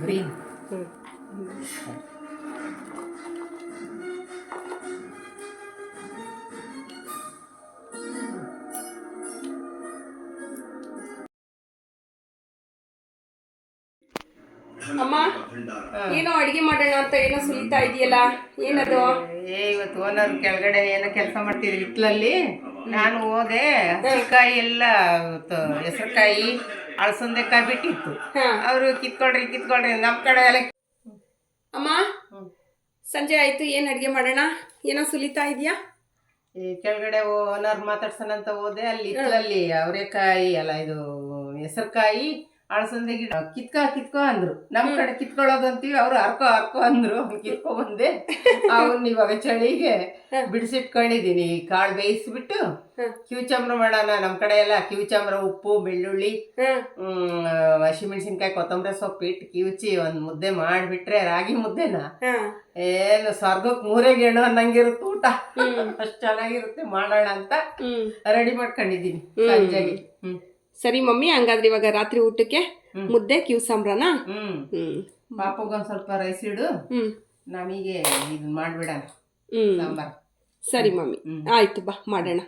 Green. ಅಮ್ಮ ಏನೋ ಅಡಿಗೆ ಮಾಡೋಣ ಅಂತ ಏನೋ ಸುಲಿತಾ ಇದೆಯಲ್ಲ, ಏನದು? ಇವತ್ತು ಓನರ್ ಕೆಳಗಡೆ ಏನೋ ಕೆಲಸ ಮಾಡ್ತಿದ್ರು ಹಿತ್ಲಲ್ಲಿ. ನಾನು ಹೋದೆ, ಹಸಿಕಾಯಿ ಎಲ್ಲ ಹೆಸರುಕಾಯಿ ಅಳಸಂದೆಕಾಯಿ ಬಿಟ್ಟಿತ್ತು. ಅವರು ಕಿತ್ಕೊಳ್ರಿ ನಮ್ಮ ಕಡೆ ಎಲ್ಲ. ಅಮ್ಮ ಸಂಜೆ ಆಯ್ತು, ಏನು ಅಡಿಗೆ ಮಾಡೋಣ? ಏನೋ ಸುಲಿತಾ ಇದೆಯಾ? ಈ ಕೆಳಗಡೆ ಓನರ್ ಮಾತಾಡ್ಸೋಣ ಅಂತ ಹೋದೆ. ಅಲ್ಲಿ ಹಿತ್ಲಲ್ಲಿ ಅವರೆಕಾಯಿ ಅಲ್ಲ, ಇದು ಹೆಸರುಕಾಯಿ ಅಳಸಂದೆ ಗಿಡ ಕಿತ್ಕೋ ಅಂದ್ರು. ನಮ್ ಕಡೆ ಕಿತ್ಕೊಳ್ಳೋದು ಅಂತೀವಿ, ಅವ್ರು ಹರ್ಕೋ ಅಂದ್ರು. ಕಿತ್ಕೊ ಬಂದೆ. ಅವನ್ನ ಇವಾಗ ಚಳಿಗೆ ಬಿಡಿಸಿಟ್ಕೊಂಡಿದೀನಿ. ಕಾಳು ಬೇಯಿಸ್ಬಿಟ್ಟು ಕಿವುಚಂಬ್ರ ಮಾಡೋಣ. ನಮ್ ಕಡೆ ಎಲ್ಲ ಕಿವುಚಂಬ್ರ, ಉಪ್ಪು, ಬೆಳ್ಳುಳ್ಳಿ, ಹಸಿಮೆಣಸಿನ್ಕಾಯಿ, ಕೊತ್ತಂಬರಿ ಸೊಪ್ಪು ಇಟ್ಟು ಕಿವುಚಿ ಒಂದ್ ಮುದ್ದೆ ಮಾಡಿಬಿಟ್ರೆ, ರಾಗಿ ಮುದ್ದೆನ ಏನು ಸ್ವರ್ಗಕ್ಕೆ ಮೂರೇ ಗೇಣು ಅನ್ನಂಗಿರುತ್ತೆ ಊಟ. ಅಷ್ಟ್ ಚೆನ್ನಾಗಿರುತ್ತೆ. ಮಾಡೋಣ ಅಂತ ರೆಡಿ ಮಾಡ್ಕೊಂಡಿದೀನಿ ಸಂಜೆಗೆ. ಸರಿ ಮಮ್ಮಿ, ಹಂಗಾದ್ರೆ ಇವಾಗ ರಾತ್ರಿ ಊಟಕ್ಕೆ ಮುದ್ದೆ ಕಿವ್ಸಾಂಬ್ರನ? ಪಾಪಗೊಂದ್ ಸ್ವಲ್ಪ ರೈಸ್ ಇಡು, ನಮಗೆ ಇದನ್ನ ಮಾಡ್ಬಿಡಣ ಸಾಂಬಾರ್. ಸರಿ ಮಮ್ಮಿ, ಆಯ್ತು, ಬಾ ಮಾಡೋಣ.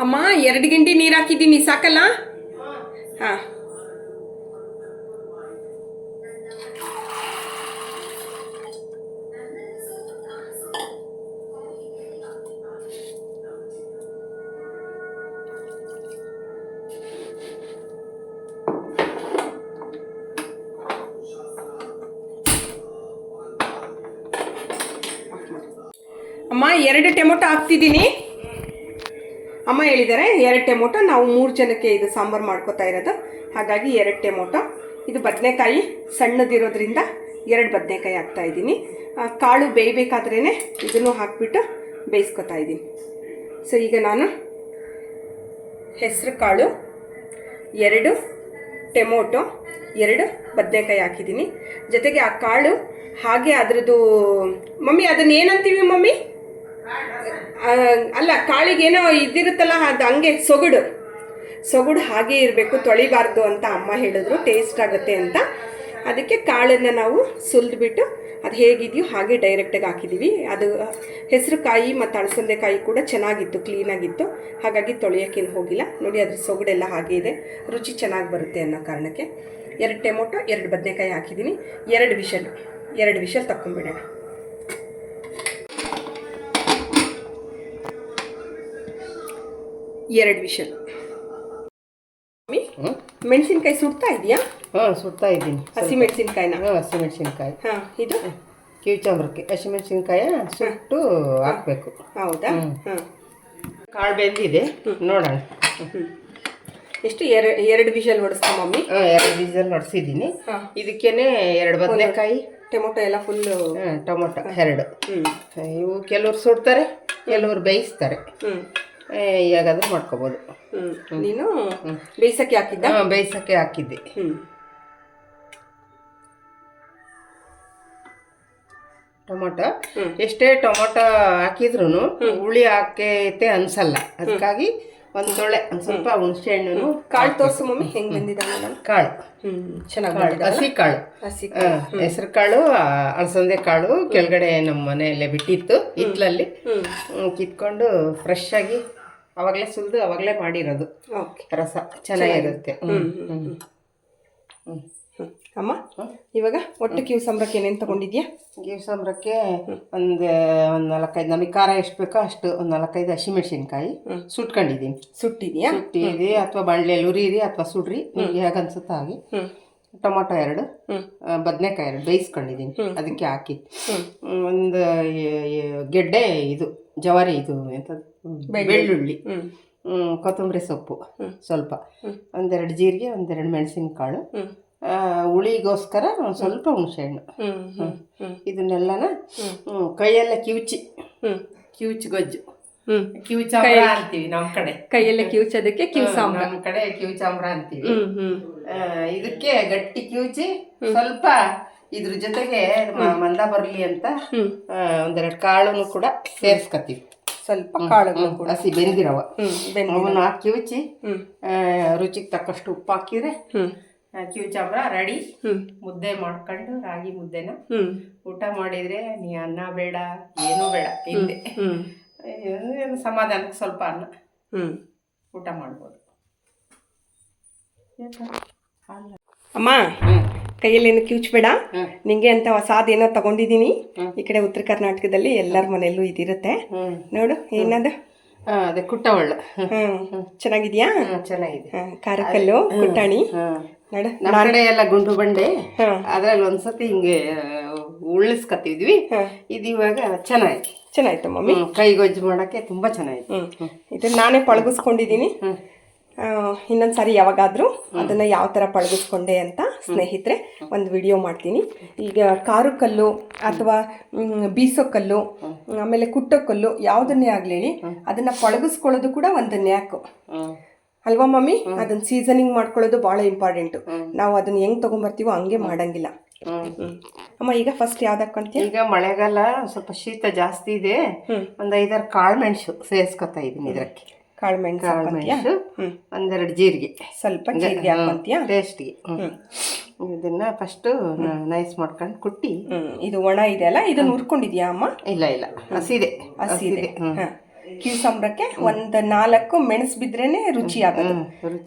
ಅಮ್ಮ 2 ಗಂಟೆ ನೀರು ಹಾಕಿದ್ದೀನಿ, ಸಾಕಲ್ಲ? ಹಾಂ. ಅಮ್ಮ 2 ಟೊಮೊಟೊ ಹಾಕ್ತಿದ್ದೀನಿ. ಅಮ್ಮ ಹೇಳಿದ್ದಾರೆ 2 ಟೊಮೊಟೊ, ನಾವು 3 ಜನಕ್ಕೆ ಇದು ಸಾಂಬಾರು ಮಾಡ್ಕೋತಾ ಇರೋದು, ಹಾಗಾಗಿ 2 ಟೊಮೊಟೊ. ಇದು ಬದನೆಕಾಯಿ ಸಣ್ಣದಿರೋದ್ರಿಂದ 2 ಬದನೆಕಾಯಿ ಹಾಕ್ತಾ ಇದ್ದೀನಿ. ಕಾಳು ಬೇಯಬೇಕಾದ್ರೇ ಇದನ್ನು ಹಾಕಿಬಿಟ್ಟು ಬೇಯಿಸ್ಕೊತಾ ಇದ್ದೀನಿ. ಸೊ ಈಗ ನಾನು ಹೆಸರು ಕಾಳು, 2 ಟೊಮೊಟೊ, 2 ಬದನೆಕಾಯಿ ಹಾಕಿದ್ದೀನಿ. ಜೊತೆಗೆ ಆ ಕಾಳು ಹಾಗೆ ಅದರದ್ದು, ಮಮ್ಮಿ ಅದನ್ನ ಏನಂತೀವಿ ಮಮ್ಮಿ? ಅಲ್ಲ, ಕಾಳಿಗೇನೋ ಇದಿರುತ್ತಲ್ಲ, ಅದು ಹಂಗೆ ಸೊಗುಡು ಹಾಗೆ ಇರಬೇಕು, ತೊಳಿಬಾರ್ದು ಅಂತ ಅಮ್ಮ ಹೇಳಿದ್ರು, ಟೇಸ್ಟ್ ಆಗುತ್ತೆ ಅಂತ. ಅದಕ್ಕೆ ಕಾಳನ್ನು ನಾವು ಸುಲಿದ್ಬಿಟ್ಟು ಅದು ಹೇಗಿದೆಯೋ ಹಾಗೆ ಡೈರೆಕ್ಟಾಗಿ ಹಾಕಿದ್ದೀವಿ. ಅದು ಹೆಸರು ಕಾಯಿ ಮತ್ತು ಅಳಸಂದೆಕಾಯಿ ಕೂಡ ಚೆನ್ನಾಗಿತ್ತು, ಕ್ಲೀನಾಗಿತ್ತು, ಹಾಗಾಗಿ ತೊಳೆಯೋಕ್ಕೇನು ಹೋಗಿಲ್ಲ. ನೋಡಿ, ಅದ್ರ ಸೊಗಡೆಲ್ಲ ಹಾಗೆ ಇದೆ, ರುಚಿ ಚೆನ್ನಾಗಿ ಬರುತ್ತೆ ಅನ್ನೋ ಕಾರಣಕ್ಕೆ 2 ಟೊಮೊಟೊ, 2 ಬದನೆಕಾಯಿ ಹಾಕಿದ್ದೀನಿ. 2 ವಿಷಲ್ ತಕ್ಕೊಂಬಿಡೋಣ. ಎರಡು ವಿಷಲ್. ಮೆಣಸಿನ್ಕಾಯಿ ಸುಡ್ತಾ ಇದೆಯಾ? ಸುಡ್ತಾ ಇದ್ದೀನಿ. ಹಸಿಮೆಣಸಿನ್ಕಾಯಿನ? ಹಸಿಮೆಣಸಿನ್ಕಾಯಿ. ಇದು ಕಿವುಚಂಬ್ರಕ್ಕೆ ಹಸಿಮೆಣಸಿನ್ಕಾಯ ಸುಟ್ಟು ಹಾಕ್ಬೇಕು. ಹೌದಾ? ಕಾಳು ಬೆಂದಿದೆ, ನೋಡೋಣ. ಎಷ್ಟು? 2 ವಿಷಲ್ ಹೊಡಿಸ್ತಾ ಮಮ್ಮಿ? 2 ವಿಷಲ್ ಹೊಡಿಸಿದ್ದೀನಿ. ಇದಕ್ಕೇನೆ 2 ಬದನೆಕಾಯಿ, ಟೊಮೊಟೊ ಎಲ್ಲ ಫುಲ್ಲು. ಟೊಮೊಟೊ 2. ಇವು ಕೆಲವ್ರು ಸುಡ್ತಾರೆ, ಕೆಲವ್ರು ಬೇಯಿಸ್ತಾರೆ. ಹೇಗಾದ್ರೂ ಮಾಡ್ಕೋಬೋದು. ನೀನು ಬೇಯಿಸಕ್ಕೆ ಹಾಕಿದ್ದ? ಬೇಯಿಸಕ್ಕೆ ಹಾಕಿದ್ದೆ. ಟೊಮೊಟೊ ಎಷ್ಟೇ ಟೊಮೊಟೊ ಹಾಕಿದ್ರು ಹುಳಿ ಹಾಕೈತೆ ಅನ್ಸಲ್ಲ. ಅದಕ್ಕಾಗಿ ಒಂದು ಸ್ವಲ್ಪ ಹುಣಸೆ ಹಣ್ಣು. ಕಾಳು ತೋರಿಸು ಮಮ್ಮಿ, ಹೆಂಗೆ ಬಂದಿದ್ದಾನೆ ಕಾಳು? ಚೆನ್ನಾಗಿ ಹಸಿ ಕಾಳು, ಹೆಸರು ಕಾಳು, ಅಳಸಂದೆ ಕಾಳು ಕೆಳಗಡೆ ನಮ್ಮ ಮನೆಯಲ್ಲೇ ಬಿಟ್ಟಿತ್ತು ಹಿತ್ಲಲ್ಲಿ. ಕಿತ್ಕೊಂಡು ಫ್ರೆಶ್ ಆಗಿ ಅವಾಗಲೇ ಸುಲಿದು ಅವಾಗಲೇ ಮಾಡಿರೋದು. ರಸ ಚೆನ್ನಾಗಿರುತ್ತೆ. ಅಮ್ಮ ಇವಾಗ ಒಟ್ಟು ಕಿವ್ಸಾಂಬ್ರಕ್ಕೆ ಏನೇನು ತಗೊಂಡಿದ್ಯಾ? ಕಿವ್ಸಾಂಬ್ರಕ್ಕೆ ಒಂದು 4-5, ನಮಗೆ ಖಾರ ಎಷ್ಟು ಬೇಕೋ ಅಷ್ಟು, ಒಂದು 4-5 ಹಸಿಮೆಣಸಿನ್ಕಾಯಿ ಸುಟ್ಕೊಂಡಿದ್ದೀನಿ. ಸುಟ್ಟಿದೆಯಾ? ಸುಟ್ಟಿದೆ, ಅಥವಾ ಬಾಣಲೆಯಲ್ಲಿ ಉರಿರಿ ಅಥವಾ ಸುಡ್ರಿ, ನಿಮ್ಗೆ ಹೇಗೆ ಅನ್ಸುತ್ತೋ ಹಾಗೆ. ಟೊಮೊಟೊ 2, ಬದನೆಕಾಯಿ 2 ಬೇಯಿಸ್ಕೊಂಡಿದ್ದೀನಿ, ಅದಕ್ಕೆ ಹಾಕಿ. ಒಂದು ಗೆಡ್ಡೆ ಇದು ಜವಾರಿ, ಇದು ಎಂಥದ್ದು, ಬೆಳ್ಳುಳ್ಳಿ, ಕೊತ್ತಂಬರಿ ಸೊಪ್ಪು ಸ್ವಲ್ಪ, 1-2 ಜೀರಿಗೆ, 1-2 ಮೆಣಸಿನಕಾಳು, ಹುಳಿಗೋಸ್ಕರ ಒಂದು ಸ್ವಲ್ಪ ಹುಣಸೆಹಣ್ಣು. ಹ್ಮ್ ಹ್ಮ್ ಹ್ಮ್ ಇದನ್ನೆಲ್ಲನ ಕೈಯೆಲ್ಲ ಕಿವುಚಿ ಗೊಜ್ಜು, ಕಿವುಚಾಂಬ್ರ ಅಂತೀವಿ ನಮ್ಮ ಕಡೆ. ಕೈಯಲ್ಲೇ ಕಿವುಚೋದಕ್ಕೆ ಕಿವುಸಾಂಬ್ರ, ನಮ್ಮ ಕಡೆ ಕಿವುಚಾಂಬ್ರ ಅಂತೀವಿ. ಹ್ಮ್ ಇದಕ್ಕೆ ಗಟ್ಟಿ ಕಿವುಚಿ ಸ್ವಲ್ಪ ಇದ್ರ ಜೊತೆಗೆ ಮಂದ ಬರಲಿ ಅಂತ ಒಂದೆರಡು ಕಾಳುನು ಕೂಡ ಸೇರಿಸ್ಕೊತೀವಿ. ಸ್ವಲ್ಪ ಕಾಳುಗಳು ಕೂಡ ಹಸಿ ಬೆಂದಿರವ ಅವನ್ನ ಕಿವುಚಿ ರುಚಿಗೆ ತಕ್ಕಷ್ಟು ಉಪ್ಪು ಹಾಕಿದ್ರೆ ಕಿವುಚಾಂಬ್ರ ರೆಡಿ. ಮುದ್ದೆ ಮಾಡ್ಕೊಂಡು ರಾಗಿ ಮುದ್ದೆನ ಊಟ ಮಾಡಿದ್ರೆ ನೀ ಅನ್ನ ಬೇಡ ಏನೂ ಬೇಡ, ಹಿಂದೆ ಸಮಾಧಾನಕ್ಕೆ ಸ್ವಲ್ಪ ಅನ್ನ ಊಟ ಮಾಡ್ಬೋದು. ಅಮ್ಮ ಕೈಯಲ್ಲೇನು ಕಿವುಚ್ಬೇಡ, ನಿಂಗೆ ಅಂತ ಹೊಸಾದೇನೋ ತಗೊಂಡಿದ್ದೀನಿ. ಈ ಕಡೆ ಉತ್ತರ ಕರ್ನಾಟಕದಲ್ಲಿ ಎಲ್ಲರ ಮನೆಯಲ್ಲೂ ಇದಿರುತ್ತೆ ನೋಡು. ಏನದು? ಅದೇ ಕುಟ್ಟವಳ್ಳ. ಚೆನ್ನಾಗಿದ್ಯಾ? ಚೆನ್ನಾಗಿದೆ. ಖಾರಕಲ್ಲು ಕುಟ್ಟಾಣಿ ನೋಡು. ನಮ್ಮ ಕಡೆ ಎಲ್ಲ ಗುಂಡು ಬಂಡೆ, ಅದ್ರಲ್ಲಿ ಒಂದ್ಸತಿ ಹಿಂಗೆ ಉಳ್ಳಿಸ್ಕೊತಿದ್ವಿ. ಇದು ಇವಾಗ ಚೆನ್ನಾಯ್ತು ಮಮ್ಮಿ. ಕೈಗೊಜ್ಜು ಮಾಡಕ್ಕೆ ತುಂಬಾ ಚೆನ್ನಾಗಿತ್ತು. ಇದು ನಾನೇ ಪಳಗಿಸ್ಕೊಂಡಿದ್ದೀನಿ. ಇನ್ನೊಂದ್ಸಾರಿ ಯಾವಾಗಾದ್ರೂ ಅದನ್ನ ಯಾವ ಥರ ಪಳಗಿಸ್ಕೊಂಡೆ ಅಂತ ಸ್ನೇಹಿತರೆ ಒಂದು ವಿಡಿಯೋ ಮಾಡ್ತೀನಿ. ಈಗ ಖಾರ ಕಲ್ಲು ಅಥವಾ ಬೀಸೋ ಕಲ್ಲು ಆಮೇಲೆ ಕುಟ್ಟೋ ಕಲ್ಲು ಯಾವುದನ್ನೇ ಆಗಲಿ ಅದನ್ನ ಪಳಗಿಸ್ಕೊಳ್ಳೋದು ಕೂಡ ಒಂದು ನ್ಯಾಕು ಅಲ್ವಾ ಮಮ್ಮಿ? ಅದನ್ನ ಸೀಸನಿಂಗ್ ಮಾಡ್ಕೊಳ್ಳೋದು ಭಾಳ ಇಂಪಾರ್ಟೆಂಟು. ನಾವು ಅದನ್ನ ಹೆಂಗ್ ತಗೊಂಡ್ಬರ್ತೀವೋ ಹಂಗೆ ಮಾಡಂಗಿಲ್ಲ. ಅಮ್ಮ ಈಗ ಫಸ್ಟ್ ಯಾವ್ದು ಹಾಕೊಂತೀಯ? ಈಗ ಮಳೆಗಾಲ ಸ್ವಲ್ಪ ಶೀತ ಜಾಸ್ತಿ ಇದೆ, ಒಂದು 5-6 ಕಾಳುಮೆಣಸು ಸೇರಿಸ್ಕೊತಾ ಇದ್ದೀನಿ. ಇದಕ್ಕೆ ಕಾಳುಮೆಣಸು, ಒಂದೆರಡು ಜೀರಿಗೆ, ಸ್ವಲ್ಪ ಜೀರಿಗೆ ಹಾಕೊಂತೀಯ ಟೇಸ್ಟ್ಗೆ. ಇದನ್ನ ಫಸ್ಟ್ ನೈಸ್ ಮಾಡ್ಕೊಂಡು ಕುಟ್ಟಿ. ಇದು ಒಣ ಇದೆ ಅಲ್ಲ, ಇದನ್ನ ಹುರ್ಕೊಂಡಿದ್ಯಾ ಅಮ್ಮ? ಇಲ್ಲ ಹಸಿದೆ. ಕಿವುಸಾಂಬ್ರಕ್ಕೆ ಒಂದು 4 ಮೆಣಸು ಬಿದ್ರೇನೆ ರುಚಿ ಆಗೋದು.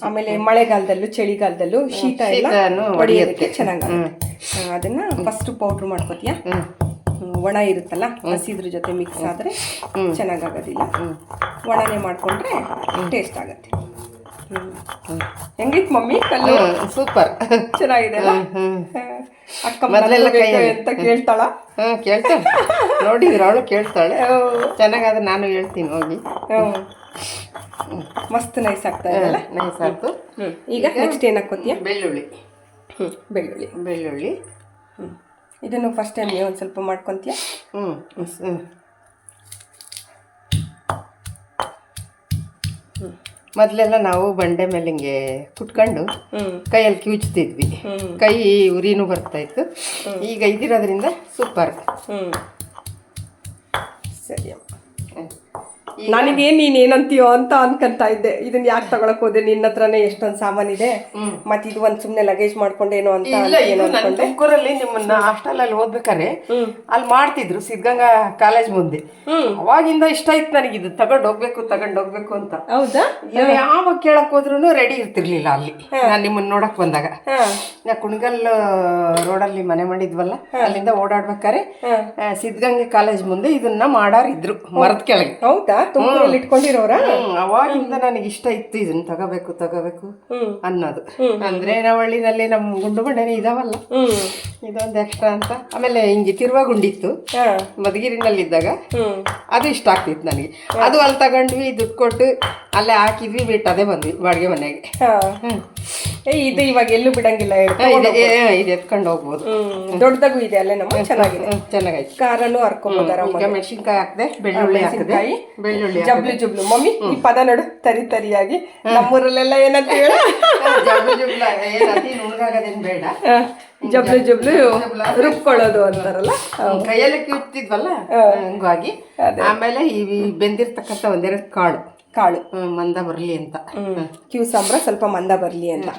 ಆಮೇಲೆ ಮಳೆಗಾಲದಲ್ಲೂ ಚಳಿಗಾಲದಲ್ಲೂ ಶೀತ ಎಲ್ಲ ಹೊಡೆಯೋದಕ್ಕೆ ಚೆನ್ನಾಗುತ್ತೆ. ಅದನ್ನ ಫಸ್ಟ್ ಪೌಡ್ರ್ ಮಾಡ್ಕೋತೀಯ. ಒಣ ಇರುತ್ತಲ್ಲ, ಹಸಿದ್ರ ಜೊತೆ ಮಿಕ್ಸ್ ಆದರೆ ಚೆನ್ನಾಗಾಗೋದಿಲ್ಲ. ಒಣನೆ ಮಾಡ್ಕೊಂಡ್ರೆ ಟೇಸ್ಟ್ ಆಗುತ್ತೆ. ಹೆಂಗಿತ್ತು ಮಮ್ಮಿ ಕಲ್ಲು? ಸೂಪರ್, ಚೆನ್ನಾಗಿದೆ ಅಲ್ಲ? ಅಕ್ಕ ಅಂತ ಕೇಳ್ತಾಳ? ಕೇಳ್ತಾಳೆ, ನೋಡಿದ್ರೆ ಅವಳು ಕೇಳ್ತಾಳೆ. ಚೆನ್ನಾಗಾದ್ರೆ ನಾನು ಹೇಳ್ತೀನಿ ಹೋಗಿ. ಮಸ್ತ್ ನೈಸ್ ಆಗ್ತಾ ಇದೆಯಲ್ಲ? ನೈಸ್ ಆಯ್ತು. ಈಗ ನೆಕ್ಸ್ಟ್ ಏನು ಹಾಕೋತೀಯ? ಬೆಳ್ಳುಳ್ಳಿ. ಬೆಳ್ಳುಳ್ಳಿ ಇದನ್ನು ಫಸ್ಟ್ ಟೈಮ್ ನೀವು ಒಂದು ಸ್ವಲ್ಪ ಮಾಡ್ಕೊತೀಯ. ಮೊದಲೆಲ್ಲ ನಾವು ಬಂಡೆ ಮೇಲೆ ಹಿಂಗೆ ಕುಟ್ಕೊಂಡು ಕೈಯಲ್ಲಿ ಕಿವುಚ್ತಿದ್ವಿ, ಕೈ ಉರಿನೂ ಬರ್ತಾ ಇತ್ತು. ಈಗ ಇದಿರೋದ್ರಿಂದ ಸೂಪರ್. ಸರಿ ಅಮ್ಮ, ನನಗೆ ನೀನ್ ಏನಂತೀಯೋ ಅಂತ ಅನ್ಕೊಂತ ಇದ್ದೆ. ಇದನ್ನ ಯಾಕೆ ತಗೊಳಕ್ ಹೋದೆ? ನಿನ್ನ ಹತ್ರನೇ ಎಷ್ಟೊಂದು ಸಾಮಾನಿದೆ, ಮತ್ತೆ ಇದು ಒಂದ್ ಸುಮ್ನೆ ಲಗೇಜ್ ಮಾಡ್ಕೊಂಡೇನೋ ಅಂತ ತುಮಕೂರಲ್ಲಿ ನಿಮ್ಮನ್ನ ಹಾಸ್ಟೆಲ್ ಅಲ್ಲಿ ಓದ್ಬೇಕಾರೆ ಅಲ್ಲಿ ಮಾಡ್ತಿದ್ರು ಸಿದ್ಧಗಂಗಾ ಕಾಲೇಜ್ ಮುಂದೆ. ಅವಾಗಿಂದ ಇಷ್ಟ ಆಯ್ತು ನನಗೆ, ಇದು ತಗೊಂಡ್ ಹೋಗ್ಬೇಕು ಅಂತ. ಹೌದಾ? ಯಾವಾಗ ಕೇಳಕ್ ಹೋದ್ರು ರೆಡಿ ಇರ್ತಿರ್ಲಿಲ್ಲ ಅಲ್ಲಿ. ನಾನ್ ನಿಮ್ಮನ್ನ ನೋಡಕ್ ಬಂದಾಗ ಕುಣಗಲ್ ರೋಡಲ್ಲಿ ಮನೆ ಮಾಡಿದ್ವಲ್ಲ, ಅಲ್ಲಿಂದ ಓಡಾಡ್ಬೇಕಾರೆ ಸಿದ್ಧಗಂಗಾ ಕಾಲೇಜ್ ಮುಂದೆ ಇದನ್ನ ಮಾಡಾರಿದ್ರು ಮರದ ಕೆಳಗೆ. ಹೌದಾ? ತುಮಕೂರಲ್ಲಿ ಇಟ್ಕೊಂಡಿರೋರ? ಅವಾಗಿಂದ ನನಗೆ ಇಷ್ಟ ಇತ್ತು ಇದನ್ನ ತಗೋಬೇಕು ಅನ್ನೋದು. ಅಂದ್ರೆ ನಾವಳ್ಳಿನಲ್ಲಿ ನಮ್ ಗುಂಡು ಬಂಡೆನೇ ಇದಾವಲ್ಲ, ಇದೊಂದು ಎಕ್ಸ್ಟ್ರಾ ಅಂತ. ಆಮೇಲೆ ಹಿಂಗೆ ತಿರುವ ಗುಂಡಿತ್ತು ಮಧುಗಿರಿನಲ್ಲಿದ್ದಾಗ, ಅದು ಇಷ್ಟ ಆಗ್ತಿತ್ತು ನನಗೆ. ಅದು ಅಲ್ಲಿ ತಗೊಂಡ್ವಿ, ದುಡ್ಡು ಕೊಟ್ಟು ಅಲ್ಲೇ ಹಾಕಿದ್ವಿ, ಬಿಟ್ಟು ಅದೇ ಬಂದ್ವಿ ಬಾಡಿಗೆ ಮನೆಗೆ. ಇದು ಇವಾಗ ಎಲ್ಲೂ ಬಿಡಂಗಿಲ್ಲ, ಇದು ಎತ್ಕೊಂಡು ಹೋಗ್ಬೋದು. ದೊಡ್ಡದಾಗೂ ಇದೆ ಅಲ್ಲೇ ನಮ್ಮ. ಚೆನ್ನಾಗೈತೆ. ಖಾರನು ಹರ್ಕೊಂಬೋದಾರ. ಮೆಣಸಿನ್ಕಾಯಿ ಹಾಕಿದೆ, ಬೆಳ್ಳುಳ್ಳಿ ಜಬ್ಲು ಮಮ್ಮಿ ಈ ಪದ ನೋಡು, ತರಿಯಾಗಿ. ನಮ್ಮೂರಲ್ಲೆಲ್ಲ ಏನಂತ ಹೇಳ, ನುಣಗಾಗದೇನು ಬೇಡ, ಜಬ್ಲು ರುಬ್ಕೊಳ್ಳೋದು ಅಂತಾರಲ್ಲ. ಕೈಯೆಲ್ಲ ಕಿವುಚ್ತಿದ್ವಲ್ಲ ಹಂಗಾಗಿ. ಆಮೇಲೆ ಈ ಬೆಂದಿರ್ತಕ್ಕಂಥ ಒಂದೆರಡು ಕಾಳು ಮಂದ ಬರಲಿ ಅಂತ, ಕಿವುಸಾಂಬ್ರ ಸ್ವಲ್ಪ ಮಂದ ಬರಲಿ ಅಂತ.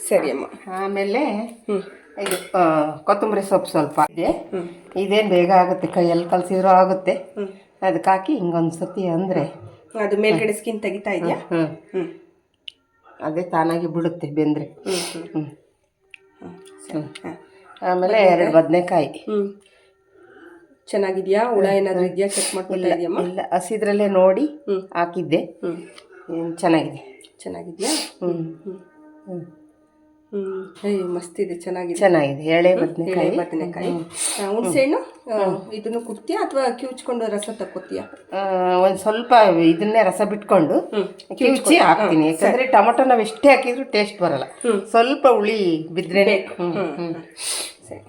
ಸರಿ ಅಮ್ಮ. ಆಮೇಲೆ ಇದು ಕೊತ್ತಂಬರಿ ಸೊಪ್ಪು ಸ್ವಲ್ಪ ಇದೆ. ಇದೇನು ಬೇಗ ಆಗುತ್ತೆ, ಕೈಯಲ್ಲಿ ಕಲಸಿದ್ರು ಆಗುತ್ತೆ. ಅದಕ್ಕೆ ಹಾಕಿ ಹಿಂಗೊಂದ್ಸತಿ ಅಂದರೆ ಅದು ಮೇಲ್ಗಡೆ ಸ್ಕಿನ್ ತೆಗಿತಾ ಇದೆಯಾ? ಅದೇ ತಾನಾಗಿ ಬಿಡುತ್ತೆ ಬೆಂದರೆ. ಆಮೇಲೆ 2 ಬದನೆಕಾಯಿ. ಚೆನ್ನಾಗಿದ್ಯಾ? ಹುಳ ಏನಾದರೂ ಇದೆಯಾ ಚೆಕ್ ಮಾಡ್ಕೊಳ್ತಾ ಇದೆಯಮ್ಮ? ಇಲ್ಲ, ಹಸಿದ್ರಲ್ಲೇ ನೋಡಿ ಹಾಕಿದ್ದೆ. ಚೆನ್ನಾಗಿದೆಯಾ? ಮಸ್ತ್ ಇದೆ, ಚೆನ್ನಾಗಿದೆ. ಚೆನ್ನಾಗಿದೆ. ಎಳೆ ಎಳೆ ಬದನೆಕಾಯಿ. ಬದನೆಕಾಯಿ. ಹುಣಸೆಹಣ್ಣು ಇದನ್ನು ಕುಟ್ತೀಯಾ ಅಥವಾ ಕಿವುಚ್ಕೊಂಡು ರಸ ತಕ್ಕೋತೀಯಾ? ಒಂದು ಸ್ವಲ್ಪ ಇದನ್ನೇ ರಸ ಬಿಟ್ಕೊಂಡು ಕಿವುಚಿ ಹಾಕ್ತೀನಿ. ಯಾಕಂದ್ರೆ ಟೊಮೊಟೊ ನಾವು ಎಷ್ಟೇ ಹಾಕಿದ್ರು ಟೇಸ್ಟ್ ಬರಲ್ಲ. ಸ್ವಲ್ಪ ಹುಳಿ ಬಿದ್ರೆ ಸರಿ,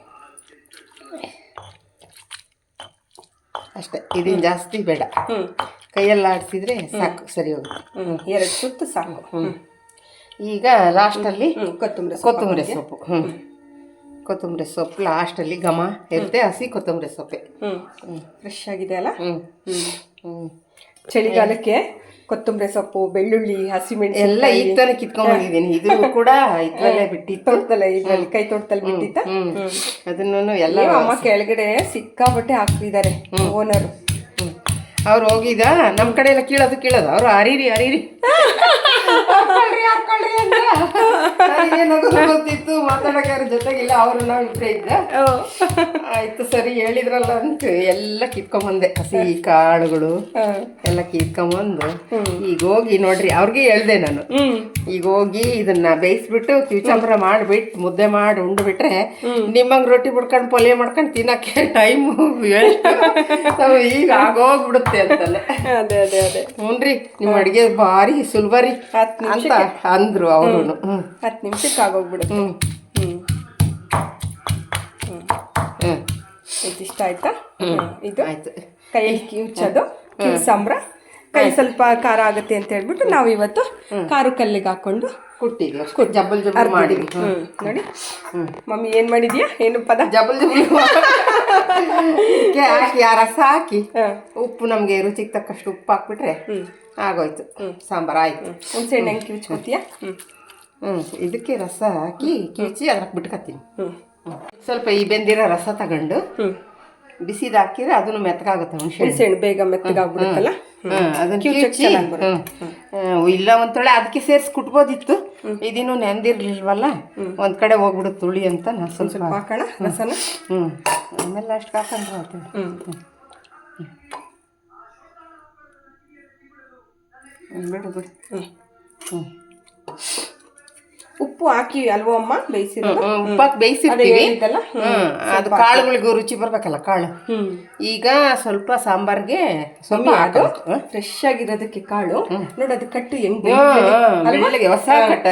ಅಷ್ಟೇ. ಇದನ್ನ ಜಾಸ್ತಿ ಬೇಡ, ಕೈಯಲ್ಲಿ ಆಡಿಸಿದ್ರೆ ಸಾಕು, ಸರಿ ಹೋಗುತ್ತೆ. 2 ಸುತ್ತು ಸಾಕು. ಈಗ ಲಾಸ್ಟಲ್ಲಿ ಕೊತ್ತಂಬರಿ ಸೊಪ್ಪು. ಕೊತ್ತಂಬರಿ ಸೊಪ್ಪು ಲಾಸ್ಟಲ್ಲಿ ಘಮ ಇರುತ್ತೆ. ಹಸಿ ಕೊತ್ತಂಬರಿ ಸೊಪ್ಪೆ ಫ್ರೆಶ್ ಆಗಿದೆ ಅಲ್ಲ. ಚಳಿಗಾಲಕ್ಕೆ ಕೊತ್ತಂಬರಿ ಸೊಪ್ಪು, ಬೆಳ್ಳುಳ್ಳಿ, ಹಸಿಮೆಣಸು ಎಲ್ಲ ಈಗ ತಾನೇ ಕಿತ್ಕೊಂಡ್ಬಂದಿದ್ದೀನಿ. ಇದು ಕೂಡ ಇದ್ರಲ್ಲೇ ಬಿಟ್ಟಿತ್ತು, ತೋಟದಲ್ಲ, ಇದರಲ್ಲಿ ಕೈ ತೋಟದಲ್ಲಿ ಬಿಟ್ಟಿತ್ತ. ಅದನ್ನು ಎಲ್ಲ ಅಮ್ಮ ಕೆಳಗಡೆ ಸಿಕ್ಕಾಬಟ್ಟೆ ಹಾಕ್ತಿದ್ದಾರೆ ಓನರು. ಅವ್ರು ಹೋಗಿದ ನಮ್ಮ ಕಡೆ ಎಲ್ಲ ಕೀಳೋದು ಅವ್ರು ಹರೀರಿ ಹಾಕೊಳ್ಳಿ ಅಂತ ಗೊತ್ತಿತ್ತು. ಮಾತಾಡೋಕೆ ಅವ್ರ ಜೊತೆಗಿಲ್ಲ, ಅವರು ನಾವು ಇಬ್ಬರೇ ಇದ್ದ. ಆಯ್ತು ಸರಿ ಹೇಳಿದ್ರಲ್ಲ ಅಂತ ಎಲ್ಲ ಕಿತ್ಕೊಂಬಂದೆ. ಹಸಿ ಕಾಳುಗಳು ಎಲ್ಲ ಕಿತ್ಕೊಂಬಂದು ಈಗ ಹೋಗಿ ನೋಡ್ರಿ ಅವ್ರಿಗೆ ಹೇಳ್ದೆ ನಾನು. ಈಗ ಹೋಗಿ ಇದನ್ನ ಬೇಯಿಸ್ಬಿಟ್ಟು ಕಿವಿಚಾಂಬ್ರ ಮಾಡಿಬಿಟ್ಟು ಮುದ್ದೆ ಮಾಡಿ ಉಂಡ್ಬಿಟ್ರೆ ನಿಮ್ಮಂಗೆ ರೊಟ್ಟಿ ಬಿಡ್ಕೊಂಡು ಪಲ್ಯ ಮಾಡ್ಕೊಂಡು ತಿನ್ನಕ್ಕೆ ಟೈಮ್ ವೇಸ್ಟ್, ಈಗ ಆಗೋಗ್ಬಿಡುತ್ತೆ ಅಂತಲ್ಲ. ಅದೇ ಅದೇ ಅದೇ ಹ್ಞೂನ್ರಿ, ನಿಮ್ಮ ಅಡುಗೆ ಭಾರಿ ಸುಲಭ ರೀ ಅಂತ ಅಂದ್ರು ಅವರು. 10 ನಿಮಿಷಕ್ಕೆ ಆಗೋಗ್ಬಿಡುತ್ತೆ. ಇದಿಷ್ಟ ಆಯ್ತಾ? ಇದು ಆಯ್ತು. ಕೈಯಲ್ಲಿ ಕಿವುಚೋದು ಕಿವುಸಾಂಬ್ರ. ಕೈ ಸ್ವಲ್ಪ ಖಾರ ಆಗುತ್ತೆ ಅಂತ ಹೇಳ್ಬಿಟ್ಟು ನಾವು ಇವತ್ತು ಖಾರ ಕಲ್ಲಿಗೆ ಹಾಕೊಂಡು ಕುಟ್ಟಿದ್ವಿ, ಜಬ್ಬಲ್ ಮಾಡಿ. ನೋಡಿ ಮಮ್ಮಿ ಏನ್ ಮಾಡಿದ್ಯಾ? ಏನು ಪದ? ಜಬ್ಬಲ್ ಹಾಕಿ ಆ ರಸ ಹಾಕಿ ಉಪ್ಪು ನಮ್ಗೆ ರುಚಿಗೆ ತಕ್ಕಷ್ಟು ಉಪ್ಪು ಹಾಕ್ಬಿಟ್ರೆ ಆಗೋಯ್ತು, ಸಾಂಬಾರು ಆಯ್ತು. ಹುಣಸೆಹಣ್ಣು ಹೆಂಗೆ ಕಿವುಚ್ಕೋತೀಯ? ಇದಕ್ಕೆ ರಸ ಹಾಕಿ ಕಿವುಚಿ ಅದ್ರಾಗ ಬಿಟ್ಕೊತೀನಿ. ಸ್ವಲ್ಪ ಈ ಬೆಂದಿರೋ ರಸ ತಗೊಂಡು ಬಿಸಿದು ಹಾಕಿದ್ರೆ ಅದನ್ನು ಮೆತ್ತಗಾಗುತ್ತೆ. ಹುಣಸೆಹಣ್ಣು ಬೇಗ ಮೆತ್ತಗಾಗ್ಬಿಡುತ್ತಲ್ಲ, ಅದನ್ನ ಕಿವುಚಿ. ಇಲ್ಲ ಒಂತೊಳೆ ಅದಕ್ಕೆ ಸೇರಿಸಿ ಕುಟ್ಬೋದಿತ್ತು, ಇದಿನ್ನೂ ನೆಂದಿರ್ಲಿಲ್ವಲ್ಲ, ಒಂದ್ ಕಡೆ ಹೋಗ್ಬಿಡುತ್ತೆ ತುಳಿ ಅಂತ ನಾನು ಸ್ವಲ್ಪ ಹಾಕೋಣ ರಸನ. ಆಮೇಲೆ ಅಷ್ಟು ಹಾಕೊಂಡ್ರೆ ಆಯ್ತು. ಬಿಡು. ಉಪ್ಪು ಹಾಕಿ ಅಲ್ವೋ ಅಮ್ಮ ಬೇಯಿಸಿರೋದು? ಉಪ್ಪಾಕಿ ಬೇಯಿಸಿರ್ತೀವಿ, ಅದು ಕಾಳುಗಳಿಗೂ ರುಚಿ ಬರ್ಬೇಕಲ್ಲ ಕಾಳು. ಈಗ ಸ್ವಲ್ಪ ಸಾಂಬಾರ್ಗೆ ಸ್ವಲ್ಪ ಅದು ಫ್ರೆಶ್ ಆಗಿರೋದಕ್ಕೆ ಕಾಳು ನೋಡಿ, ಅದು ಕಟ್ಟು ಹೆಂಗ್ ಹೊಸ ಕಟ್ಟ.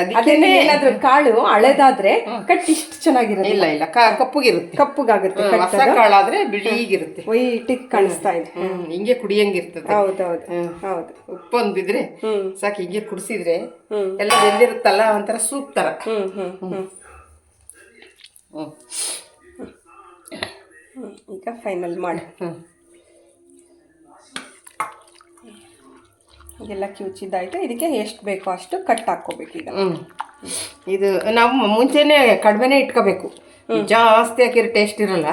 ಏನಾದ್ರೂ ಕಾಳು ಹಳೆದಾದ್ರೆ ಕಟ್ಟು ಇಷ್ಟು ಚೆನ್ನಾಗಿರೋದು. ಇಲ್ಲ ಕಪ್ಪುಗಿರುತ್ತೆ, ಕಪ್ಪುಗಾಗುತ್ತೆ. ಹೊಸ ಕಾಳಾದ್ರೆ ಬಿಳಿಗಿರುತ್ತೆ, ವೈಟಿಗೆ ಕಾಣಿಸ್ತಾ ಇದೆ. ಹಿಂಗೆ ಕುಡಿಯಂಗಿರ್ತದೆ. ಹೌದೌದು ಹೌದು. ಉಪ್ಪೊಂದು ಬಿದ್ರೆ ಸಾಕು, ಹಿಂಗೆ ಕುಡಿಸಿದ್ರೆ ಎಲ್ಲ ಬೆಂದಿರುತ್ತಲ್ಲ, ಒಂಥರ ಸೂಪ್ ತರ. ಈಗ ಫೈನಲ್ ಮಾಡಿ ಇದೆಲ್ಲ ಕಿವುಚಿದ್ದಾಯ್ತು. ಇದಕ್ಕೆ ಎಷ್ಟು ಬೇಕೋ ಅಷ್ಟು ಕಟ್ ಹಾಕ್ಕೋಬೇಕು. ಈಗ ಇದು ನಾವು ಮುಂಚೆನೆ ಕಡಿಮೆನೇ ಇಟ್ಕೋಬೇಕು, ಜಾಸ್ತಿ ಹಾಕಿರೋ ಟೇಸ್ಟ್ ಇರಲ್ಲ.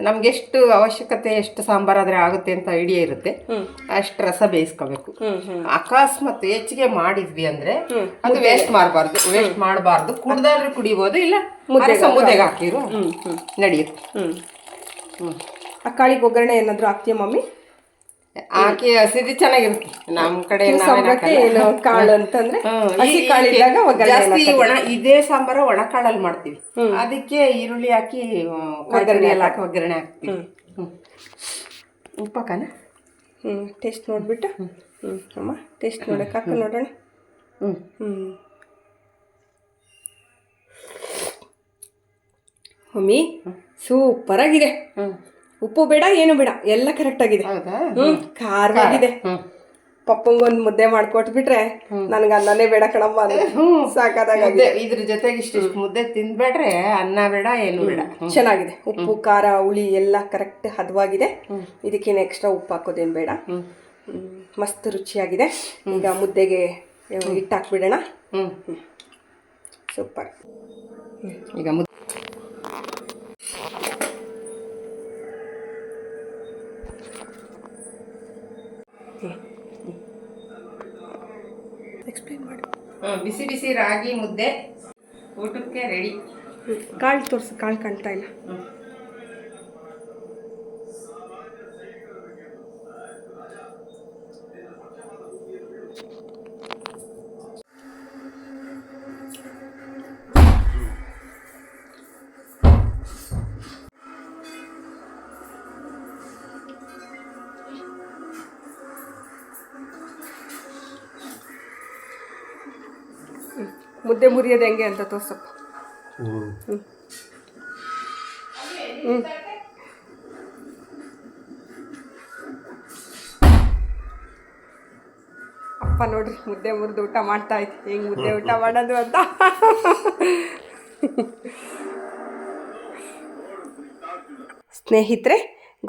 ನಮ್ಗೆ ಎಷ್ಟು ಅವಶ್ಯಕತೆ, ಎಷ್ಟು ಸಾಂಬಾರಾದ್ರೆ ಆಗುತ್ತೆ ಅಂತ ಐಡಿಯಾ ಇರುತ್ತೆ, ಅಷ್ಟು ರಸ ಬೇಯಿಸ್ಕೋಬೇಕು. ಅಕಸ್ಮಾತ್ ಹೆಚ್ಚಿಗೆ ಮಾಡಿದ್ವಿ ಅಂದ್ರೆ ಅದು ವೇಸ್ಟ್ ಮಾಡಬಾರ್ದು. ಕುಡ್ದಾದ್ರೂ ಕುಡಿಬೋದು, ಇಲ್ಲ ಮುದ್ದೆಗೆ ಹಾಕಿರು ನಡೆಯುತ್ತೆ. ಆ ಕಾಳಿಗೆ ಒಗ್ಗರಣೆ ಏನಾದ್ರು ಹಾಕ್ತೀಯ ಮಮ್ಮಿ? ಹಾಕಿ ಹಸಿದು ಚೆನ್ನಾಗಿರುತ್ತೆ. ನಮ್ಮ ಕಡೆ ಕಾಳು ಅಂತಂದ್ರೆ ಜಾಸ್ತಿ ಇದೇ ಸಾಂಬಾರು ಒಣ ಕಾಳಲ್ಲಿ ಮಾಡ್ತೀವಿ. ಅದಕ್ಕೆ ಈರುಳ್ಳಿ ಹಾಕಿ ಒಗ್ಗರಣೆ ಎಲ್ಲ ಹಾಕಿ ಒಗ್ಗರಣೆ ಹಾಕ್ತೀವಿ. ಉಪ್ಪಕ್ಕನ ಟೇಸ್ಟ್ ನೋಡ್ಬಿಟ್ಟು ಅಮ್ಮ ಟೇಸ್ಟ್ ನೋಡಕ್ಕೆ ಹಾಕ ನೋಡೋಣ. ಮಮ್ಮಿ ಸೂಪರ್ ಆಗಿದೆ. ಉಪ್ಪು ಬೇಡ ಏನು ಬೇಡ, ಎಲ್ಲ ಕರೆಕ್ಟ್ ಆಗಿದೆ. ಖಾರವಾಗಿದೆ. ಪಪ್ಪಂಗೊಂದು ಮುದ್ದೆ ಮಾಡ್ಕೊಟ್ಬಿಟ್ರೆ ನನ್ಗೆ ಅನ್ನನೇ ಬೇಡ ಕಣಮ್ಮ, ಸಾಕಾದಾಗಿದೆ. ಇದ್ರ ಜೊತೆಗೆ ಇಷ್ಟು ಮುದ್ದೆ ತಿಂದ್ಬೇಡ್ರೆ ಅನ್ನ ಬೇಡ ಏನು ಬೇಡ. ಚೆನ್ನಾಗಿದೆ. ಉಪ್ಪು ಖಾರ ಹುಳಿ ಎಲ್ಲ ಕರೆಕ್ಟ್ ಹದವಾಗಿದೆ. ಇದಕ್ಕೇನು ಎಕ್ಸ್ಟ್ರಾ ಉಪ್ಪು ಹಾಕೋದೇನು ಬೇಡ. ಮಸ್ತ್ ರುಚಿಯಾಗಿದೆ. ಈಗ ಮುದ್ದೆಗೆ ಹಿಟ್ಟು ಹಾಕ್ಬಿಡೋಣ. ಸೂಪರ್. ಈಗ ಎಕ್ಸ್ಪ್ಲೇನ್ ಮಾಡಿ. ಬಿಸಿ ಬಿಸಿ ರಾಗಿ ಮುದ್ದೆ ಊಟಕ್ಕೆ ರೆಡಿ. ಕಾಳು ತೋರಿಸು, ಕಾಳು ಕಾಣ್ತಾ ಇಲ್ಲ. ಮುದ್ದೆ ಮುರಿಯೋದು ಹೆಂಗೆ ಅಂತ ತೋರ್ಸಪ್ಪ. ಅಪ್ಪ ನೋಡ್ರಿ ಮುದ್ದೆ ಮುರಿದು ಊಟ ಮಾಡ್ತಾ ಇತ್ತು, ಹೆಂಗೆ ಮುದ್ದೆ ಊಟ ಮಾಡೋದು ಅಂತ. ಸ್ನೇಹಿತರೆ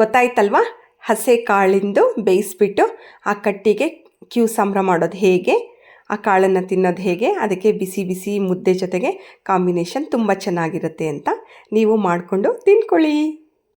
ಗೊತ್ತಾಯ್ತಲ್ವಾ, ಹಸೆ ಕಾಳಿಂದು ಬೇಯಿಸ್ಬಿಟ್ಟು ಆ ಕಟ್ಟಿಗೆ ಸಂಬರ ಮಾಡೋದು ಹೇಗೆ, ಆ ಕಾಳನ್ನು ತಿನ್ನೋದು ಹೇಗೆ, ಅದಕ್ಕೆ ಬಿಸಿ ಬಿಸಿ ಮುದ್ದೆ ಜೊತೆಗೆ ಕಾಂಬಿನೇಷನ್ ತುಂಬ ಚೆನ್ನಾಗಿರುತ್ತೆ ಅಂತ ನೀವು ಮಾಡಿಕೊಂಡು ತಿನ್ಕೊಳ್ಳಿ.